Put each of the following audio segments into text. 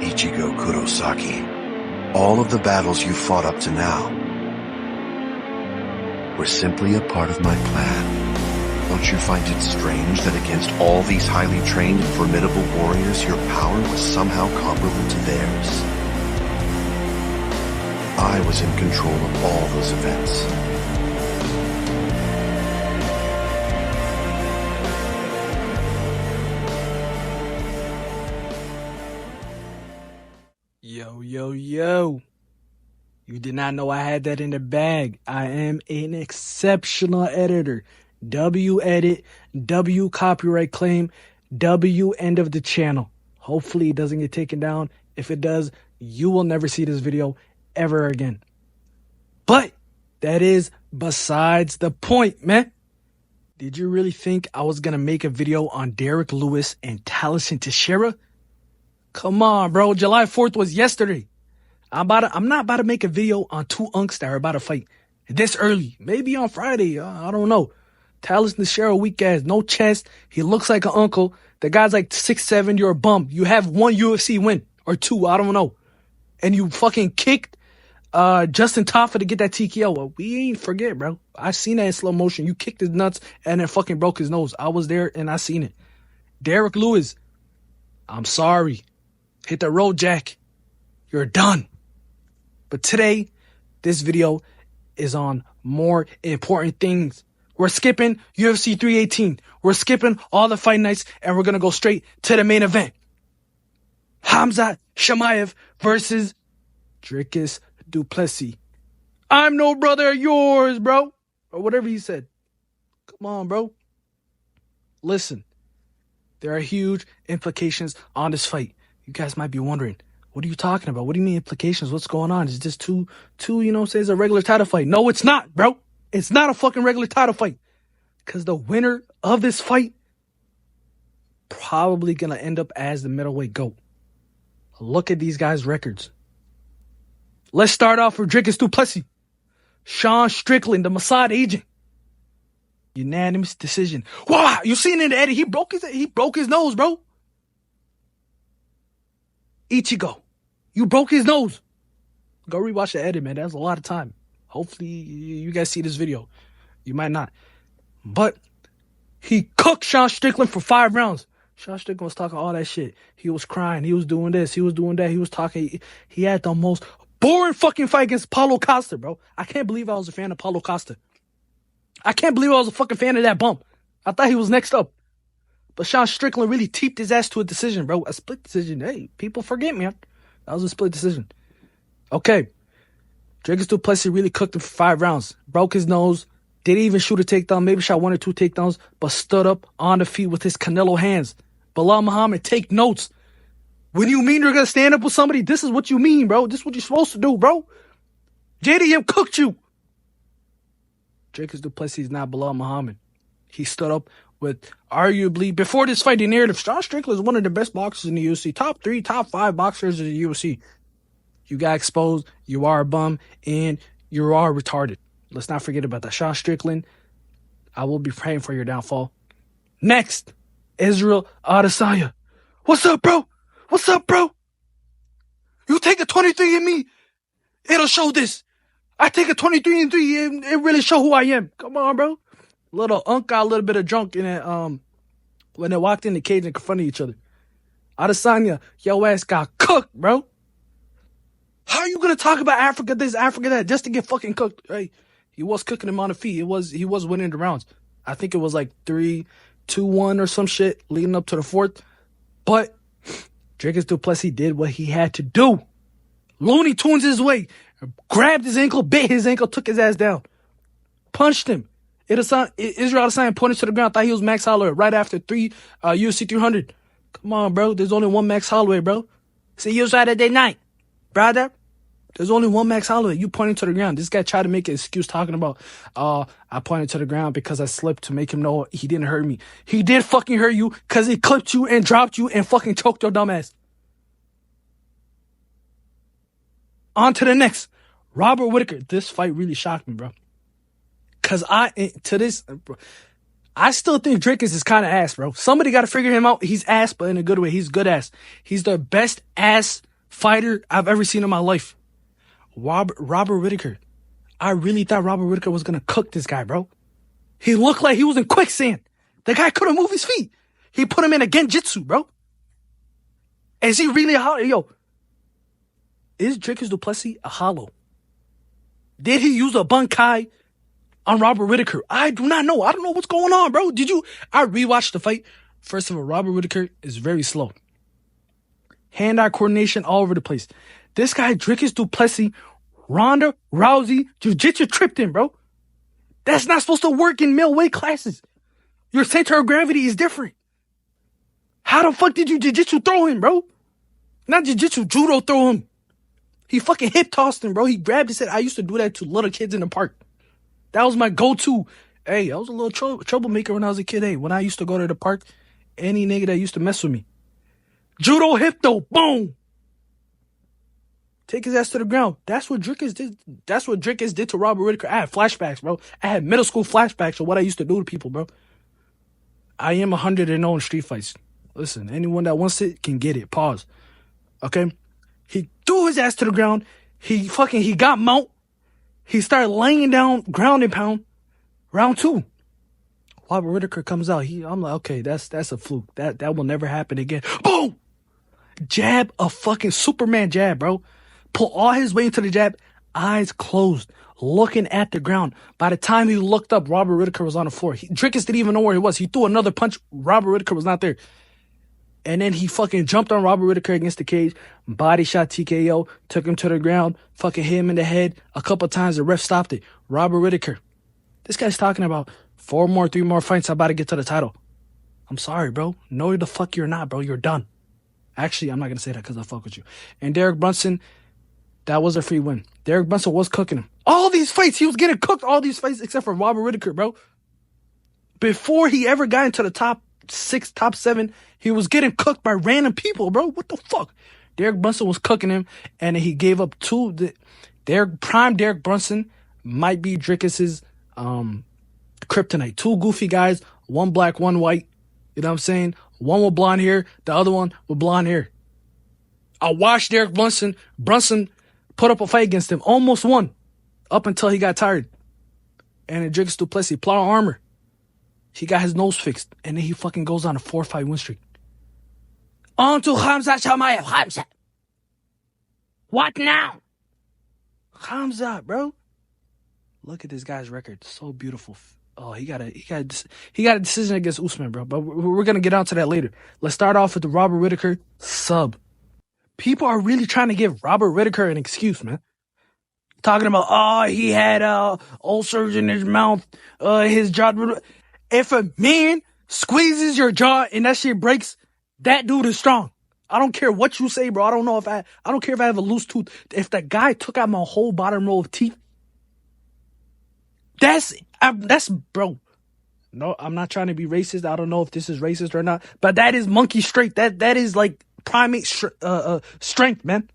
Ichigo Kurosaki, all of the battles you fought up to now were simply a part of my plan. Don't you find it strange that against all these highly trained and formidable warriors, your power was somehow comparable to theirs? I was in control of all those events. Yo. You did not know I had that in the bag. I am an exceptional editor. W edit, W copyright claim, W end of the channel. Hopefully it doesn't get taken down. If it does, you will never see this video ever again. But that is besides the point, man. Did you really think I was going to make a video on Derrick Lewis and Taliesin Teixeira? Come on, bro. July 4th was yesterday. I'm not about to make a video on two unks that are about to fight this early. Maybe on Friday. I don't know. Taliesin Teixeira, weak ass, no chest. He looks like an uncle. The guy's like 6'7". You're a bum. You have one UFC win or two. I don't know. And you fucking kicked Justin Taffa to get that TKO. Well, we ain't forget, bro. I seen that in slow motion. You kicked his nuts and then fucking broke his nose. I was there and I seen it. Derrick Lewis, I'm sorry. Hit the road, Jack. You're done. But today, this video is on more important things. We're skipping UFC 318. We're skipping all the fight nights, and we're going to go straight to the main event. Khamzat Chimaev versus Dricus du Plessis. I'm no brother of yours, bro. Or whatever he said. Come on, bro. Listen, there are huge implications on this fight. You guys might be wondering, what are you talking about? What do you mean implications? What's going on? Is this two, you know, say it's a regular title fight? No, it's not, bro. It's not a fucking regular title fight. Because the winner of this fight probably going to end up as the middleweight GOAT. Look at these guys' records. Let's start off with Dricus du Plessis. Sean Strickland, the Mossad agent. Unanimous decision. Wow, you seen in the edit, he broke his nose, bro. Ichigo, you broke his nose. Go rewatch the edit, man. That's a lot of time. Hopefully you guys see this video. You might not. But he cooked Sean Strickland for 5 rounds. Sean Strickland was talking all that shit. He was crying. He was doing this. He was doing that. He was talking. He had the most boring fucking fight against Paulo Costa, bro. I can't believe I was a fan of Paulo Costa. I can't believe I was a fucking fan of that bump. I thought he was next up. But Sean Strickland really teeped his ass to a decision, bro. A split decision. Hey, people forget, man. That was a split decision. Okay. Dricus du Plessis really cooked him for 5 rounds. Broke his nose. Didn't even shoot a takedown. Maybe shot 1 or 2 takedowns. But stood up on the feet with his Canelo hands. Bilal Muhammad, take notes. When you mean you're going to stand up with somebody, this is what you mean, bro. This is what you're supposed to do, bro. JDM cooked you. Dricus du Plessis is not Bilal Muhammad. He stood up with arguably, before this fight, the narrative, Sean Strickland is one of the best boxers in the UFC. Top 3, top 5 boxers in the UFC. You got exposed, you are a bum, and you are retarded. Let's not forget about that. Sean Strickland, I will be praying for your downfall. Next, Israel Adesanya. What's up, bro? What's up, bro? You take a 23andMe, it'll show this. I take a 23andMe, it really show who I am. Come on, bro. Little unk got a little bit of drunk in it, when they walked in the cage and confronted each other. Adesanya, your ass got cooked, bro. How are you gonna talk about Africa this, Africa that, just to get fucking cooked? Hey, he was cooking him on the feet. He was winning the rounds. I think it was like 3-2-1 or some shit leading up to the 4th. But Dricus du Plessis did what he had to do. Looney Tunes his way, grabbed his ankle, bit his ankle, took his ass down, punched him. Israel Adesanya pointed to the ground, thought he was Max Holloway right after UFC 300. Come on, bro. There's only one Max Holloway, bro. See you Saturday night, brother. There's only one Max Holloway. You pointing to the ground. This guy tried to make an excuse talking about, I pointed to the ground because I slipped to make him know he didn't hurt me. He did fucking hurt you because he clipped you and dropped you and fucking choked your dumb ass. On to the next. Robert Whittaker. This fight really shocked me, bro. Because I still think Dricus is kind of ass, bro. Somebody got to figure him out. He's ass, but in a good way. He's good ass. He's the best ass fighter I've ever seen in my life. Robert Whittaker. I really thought Robert Whittaker was going to cook this guy, bro. He looked like he was in quicksand. The guy couldn't move his feet. He put him in a genjutsu, bro. Is he really a hollow? Yo, is Dricus du Plessis a hollow? Did he use a bunkai on Robert Whittaker? I do not know. I don't know what's going on, bro. I rewatched the fight. First of all, Robert Whittaker is very slow. Hand-eye coordination all over the place. This guy, Dricus du Plessis, Ronda Rousey, jiu-jitsu tripped him, bro. That's not supposed to work in middleweight classes. Your center of gravity is different. How the fuck did you jiu-jitsu throw him, bro? Not jiu-jitsu, judo throw him. He fucking hip tossed him, bro. He grabbed his head. I used to do that to little kids in the park. That was my go-to. Hey, I was a little troublemaker when I was a kid. Hey, when I used to go to the park, any nigga that used to mess with me. Judo hip though, boom. Take his ass to the ground. That's what Dricus did. That's what Dricus did to Robert Whittaker. I had flashbacks, bro. I had middle school flashbacks of what I used to do to people, bro. I am 100-0 in street fights. Listen, anyone that wants it can get it. Pause. Okay? He threw his ass to the ground. He got mount. He started laying down ground and pound. Round 2. Robert Whittaker comes out. I'm like, okay, that's a fluke. That will never happen again. Boom! Jab, a fucking Superman jab, bro. Pull all his weight into the jab. Eyes closed. Looking at the ground. By the time he looked up, Robert Whittaker was on the floor. Dricus didn't even know where he was. He threw another punch. Robert Whittaker was not there. And then he fucking jumped on Robert Whittaker against the cage. Body shot TKO. Took him to the ground. Fucking hit him in the head. A couple times the ref stopped it. Robert Whittaker. This guy's talking about 3 more fights. I'm about to get to the title. I'm sorry, bro. No, the fuck you're not, bro. You're done. Actually, I'm not going to say that because I fuck with you. And Derek Brunson, that was a free win. Derek Brunson was cooking him. All these fights, he was getting cooked. All these fights except for Robert Whittaker, bro. Before he ever got into the top 6, top 7, he was getting cooked by random people, bro. What the fuck? Derek Brunson was cooking him, and he gave up 2. Prime Derek Brunson might be Dricus's kryptonite. 2 goofy guys, 1 black, 1 white. You know what I'm saying? One with blonde hair, the other one with blonde hair. I watched Derek Brunson put up a fight against him. Almost won. Up until he got tired. And then Dricus du Plessis, plot armor. He got his nose fixed. And then he fucking goes on a 4-fight win streak. On to Khamzat Chimaev. Khamzat. What now? Khamzat, bro. Look at this guy's record. So beautiful. Oh, he got a decision against Usman, bro. But we're going to get on to that later. Let's start off with the Robert Whittaker sub. People are really trying to give Robert Whittaker an excuse, man. Talking about, he had ulcers in his mouth, his jaw. If a man squeezes your jaw and that shit breaks, that dude is strong. I don't care what you say, bro. I don't care if I have a loose tooth. If that guy took out my whole bottom row of teeth, that's bro. No, I'm not trying to be racist. I don't know if this is racist or not, but that is monkey strength. That is like primate strength, man.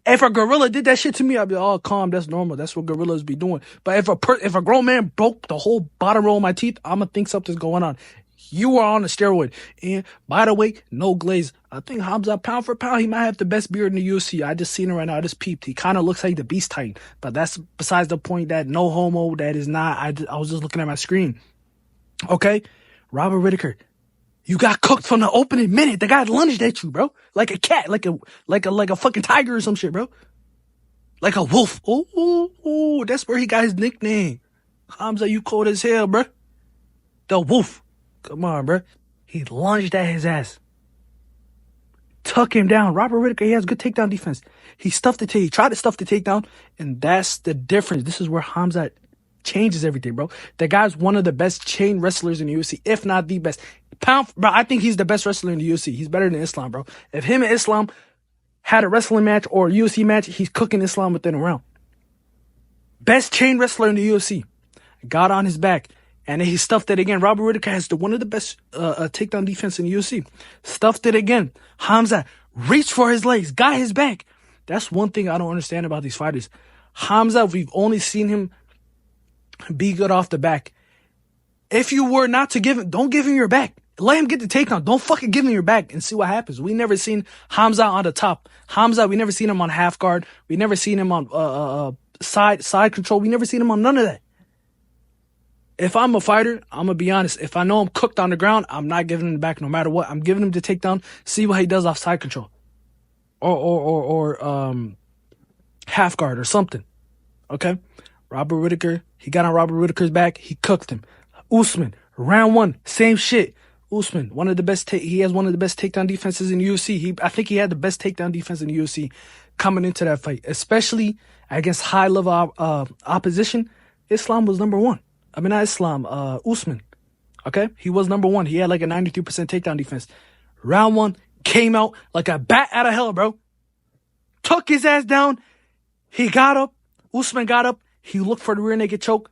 If a gorilla did that shit to me, I'd be calm. That's normal. That's what gorillas be doing. But if a grown man broke the whole bottom row of my teeth, I'm gonna think something's going on. You are on a steroid. And by the way, no glaze. I think Khamzat, pound for pound, he might have the best beard in the UFC. I just seen it right now. I just peeped. He kind of looks like the Beast Titan. But that's besides the point. That no homo. That is not. I was just looking at my screen. Okay, Robert Whittaker, you got cooked from the opening minute. The guy lunged at you, bro, like a cat, like a fucking tiger or some shit, bro, like a wolf. Oh, that's where he got his nickname. Khamzat, you cold as hell, bro. The wolf. Come on, bro. He lunged at his ass. Tuck him down. Robert Whittaker, he has good takedown defense. He tried to stuff the takedown, and that's the difference. This is where Khamzat changes everything, bro. The guy's one of the best chain wrestlers in the UFC, if not the best. Bro, I think he's the best wrestler in the UFC. He's better than Islam, bro. If him and Islam had a wrestling match or a UFC match, he's cooking Islam within a round. Best chain wrestler in the UFC. Got on his back. And then he stuffed it again. Robert Whittaker has one of the best takedown defense in the UFC. Stuffed it again. Khamzat reached for his legs, got his back. That's one thing I don't understand about these fighters. Khamzat, we've only seen him be good off the back. If you were not to give him, don't give him your back. Let him get the takedown. Don't fucking give him your back and see what happens. We never seen Khamzat on the top. Khamzat, we never seen him on half guard. We never seen him on side control. We never seen him on none of that. If I'm a fighter, I'm gonna be honest. If I know I'm cooked on the ground, I'm not giving him the back no matter what. I'm giving him the takedown. See what he does off side control, or half guard or something. Okay, Robert Whittaker. He got on Robert Whittaker's back. He cooked him. Usman, round 1, same shit. Usman, one of the best. He has one of the best takedown defenses in the UFC. I think he had the best takedown defense in the UFC coming into that fight, especially against high level opposition. Islam was number 1. I mean, not Islam. Usman. Okay, he was number 1. He had like a 93% takedown defense. Round 1 came out like a bat out of hell, bro. Took his ass down. He got up. Usman got up. He looked for the rear naked choke.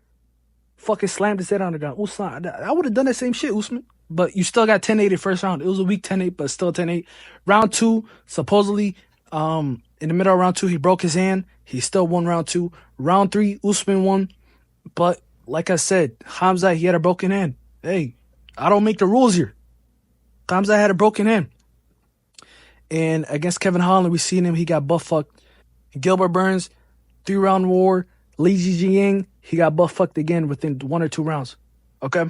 Fucking slammed his head on the ground. Usman, I would have done that same shit, Usman. But you still got 10-8 in first round. It was a weak 10-8, but still 10-8. Round 2, supposedly, in the middle of round 2, he broke his hand. He still won round 2. Round 3, Usman won. But like I said, Khamzat, he had a broken hand. Hey, I don't make the rules here. Khamzat had a broken hand. And against Kevin Holland, we seen him. He got butt fucked. Gilbert Burns, 3-round war. Li Jingying, he got butt fucked again within 1 or 2 rounds. Okay?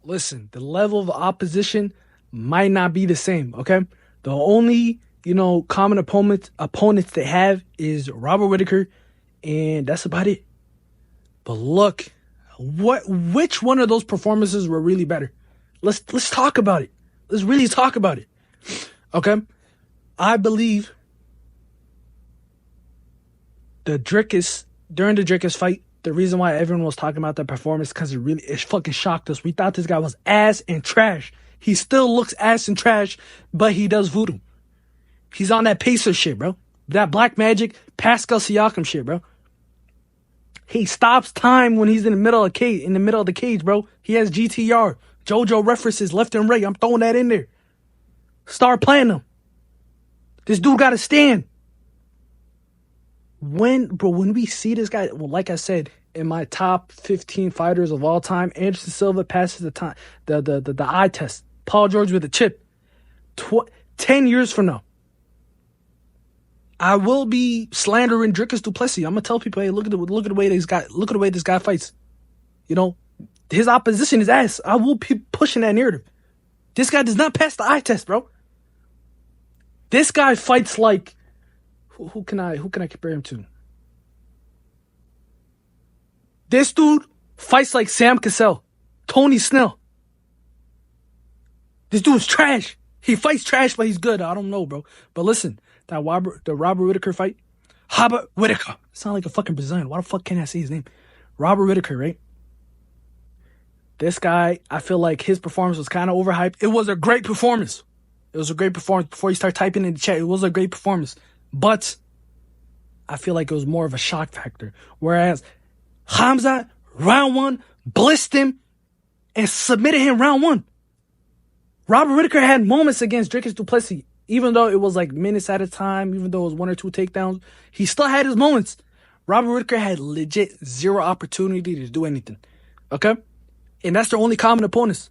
Listen, the level of opposition might not be the same, okay? The only, common opponents they have is Robert Whittaker, and that's about it. But look, which one of those performances were really better? Let's talk about it. Let's really talk about it. Okay? I believe during the Dricus fight, the reason why everyone was talking about that performance because it fucking shocked us. We thought this guy was ass and trash. He still looks ass and trash, but he does voodoo. He's on that Pacer shit, bro. That Black Magic, Pascal Siakam shit, bro. He stops time when he's in the middle of the cage, bro. He has GTR. JoJo references left and right. I'm throwing that in there. Start playing them. This dude got to stand. When we see this guy, well, like I said, in my top 15 fighters of all time, Anderson Silva passes the eye test. Paul George with a chip. 10 years from now, I will be slandering Dricus du Plessis. I'm gonna tell people, hey, look at the way this guy fights. His opposition is ass. I will be pushing that narrative. This guy does not pass the eye test, bro. This guy fights like. Who can I compare him to? This dude fights like Sam Cassell, Tony Snell. This dude's trash. He fights trash, but he's good. I don't know, bro. But listen, the Robert Whittaker fight. Robert Whittaker. Sound like a fucking Brazilian. Why the fuck can't I say his name? Robert Whittaker, right? This guy, I feel like his performance was kind of overhyped. It was a great performance. Before you start typing in the chat, it was a great performance. But I feel like it was more of a shock factor. Whereas Khamzat, round 1, blissed him and submitted him round 1. Robert Whittaker had moments against Dricus du Plessis. Even though it was like minutes at a time, even though it was 1 or 2 takedowns, he still had his moments. Robert Whittaker had legit 0 opportunity to do anything. Okay? And that's their only common opponents.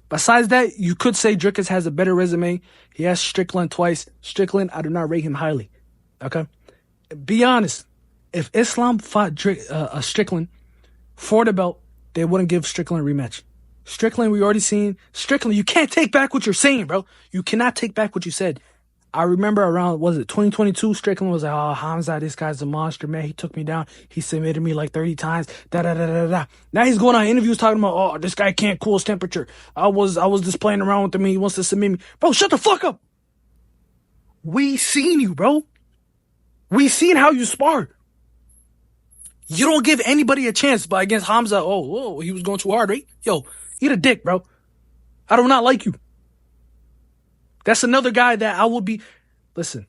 Besides that, you could say Dricus has a better resume. He has Strickland twice. Strickland, I do not rate him highly. Okay? Be honest. If Islam fought Strickland for the belt, they wouldn't give Strickland a rematch. Strickland, we already seen. Strickland, you can't take back what you're saying, bro. You cannot take back what you said. I remember around, 2022? Strickland was like, oh, Khamzat, this guy's a monster, man. He took me down. He submitted me like 30 times. Da-da-da-da-da. Now he's going on interviews talking about, oh, this guy can't cool his temperature. I was just playing around with him. He wants to submit me. Bro, shut the fuck up. We seen you, bro. We seen how you spar. You don't give anybody a chance, but against Khamzat, oh, he was going too hard, right? Yo, eat a dick, bro. I do not like you. That's another guy that I will be. Listen,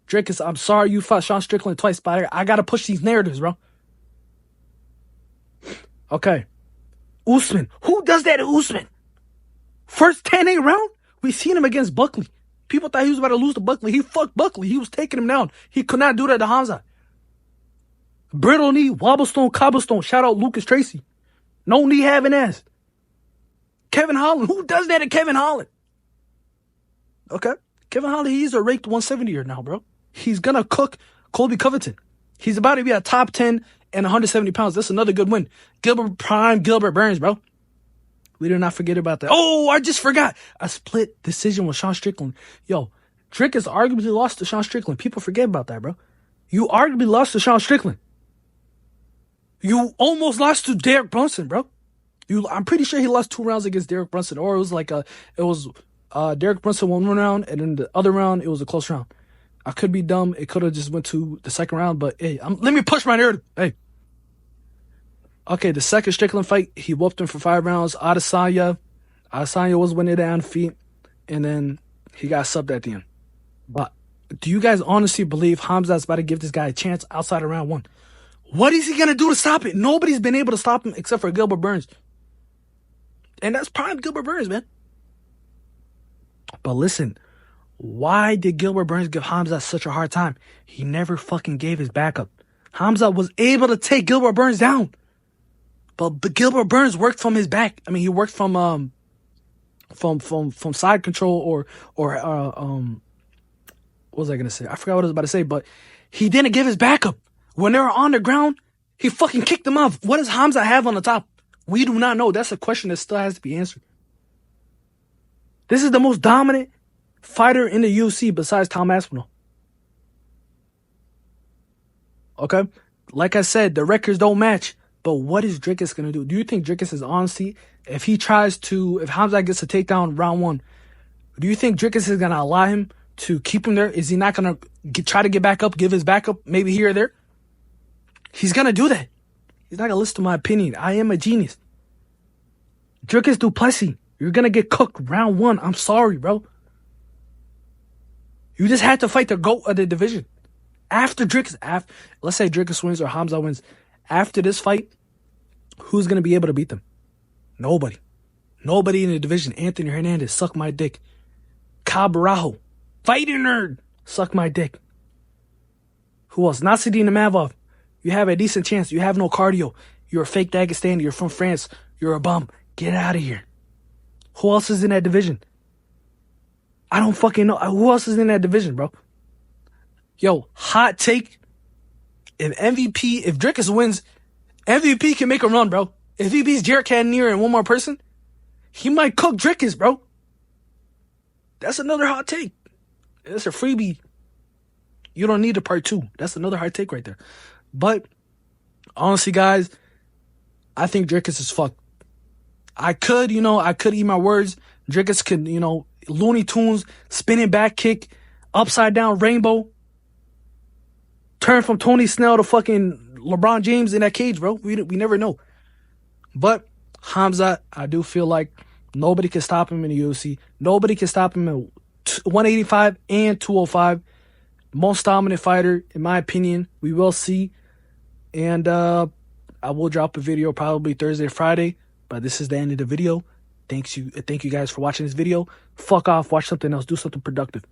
Dricus, I'm sorry you fought Sean Strickland twice, but I gotta push these narratives, bro. Okay. Usman. Who does that to Usman? First 10-8 round? We seen him against Buckley. People thought he was about to lose to Buckley. He fucked Buckley. He was taking him down. He could not do that to Khamzat. Brittle knee, wobblestone, cobblestone. Shout out Lucas Tracy. No knee having ass. Kevin Holland. Who does that to Kevin Holland? Okay. Kevin Holland, he's a ranked 170er now, bro. He's going to cook Colby Covington. He's about to be a top 10 and 170 pounds. That's another good win. Prime Gilbert Burns, bro. We did not forget about that. Oh, I just forgot. A split decision with Sean Strickland. Yo, Dricus arguably lost to Sean Strickland. People forget about that, bro. You arguably lost to Sean Strickland. You almost lost to Derek Brunson, bro. I'm pretty sure he lost 2 rounds against Derek Brunson. Or it was Derek Brunson won 1 round, and then the other round, it was a close round. I could be dumb. It could have just went to the second round, but hey, let me push my narrative. Hey. Okay, the second Strickland fight, he whooped him for 5 rounds. Adesanya was winning down feet, and then he got subbed at the end. But do you guys honestly believe Khamzat's about to give this guy a chance outside of round 1? What is he going to do to stop it? Nobody's been able to stop him except for Gilbert Burns. And that's prime Gilbert Burns, man. But listen, why did Gilbert Burns give Khamzat such a hard time? He never fucking gave his backup. Khamzat was able to take Gilbert Burns down. But Gilbert Burns worked from his back. I mean, he worked from side control or what was I gonna say? I forgot what I was about to say, but he didn't give his backup. When they were on the ground, he fucking kicked them off. What does Khamzat have on the top? We do not know. That's a question that still has to be answered. This is the most dominant fighter in the UFC besides Tom Aspinall. Okay? Like I said, the records don't match. But what is Dricus going to do? Do you think Dricus is honesty? If Khamzat gets a takedown round 1, do you think Dricus is going to allow him to keep him there? Is he not going to try to get back up, give his backup, maybe here or there? He's going to do that. He's not going to listen to my opinion. I am a genius. Dricus du Plessis, you're going to get cooked round 1. I'm sorry, bro. You just had to fight the GOAT of the division. After Dricus, let's say Dricus wins or Khamzat wins. After this fight, who's going to be able to beat them? Nobody. Nobody in the division. Anthony Hernandez, suck my dick. Kyle Barajo, fighting nerd, suck my dick. Who else? Nasruddin Imavov. You have a decent chance. You have no cardio. You're a fake Dagestani. You're from France. You're a bum. Get out of here. Who else is in that division? I don't fucking know. Who else is in that division, bro? Yo, hot take. If Dricus wins, MVP can make a run, bro. If he beats Jarrett Cannonier and one more person, he might cook Dricus, bro. That's another hot take. That's a freebie. You don't need a part 2. That's another hot take right there. But, honestly, guys, I think Dricus is fucked. I could eat my words. Dricus could, Looney Tunes, spinning back kick, upside down rainbow. Turn from Tony Snell to fucking LeBron James in that cage, bro. We never know. But Khamzat, I do feel like nobody can stop him in the UFC. Nobody can stop him at 185 and 205. Most dominant fighter, in my opinion. We will see. And I will drop a video probably Thursday or Friday. But this is the end of the video. Thank you guys for watching this video. Fuck off. Watch something else. Do something productive.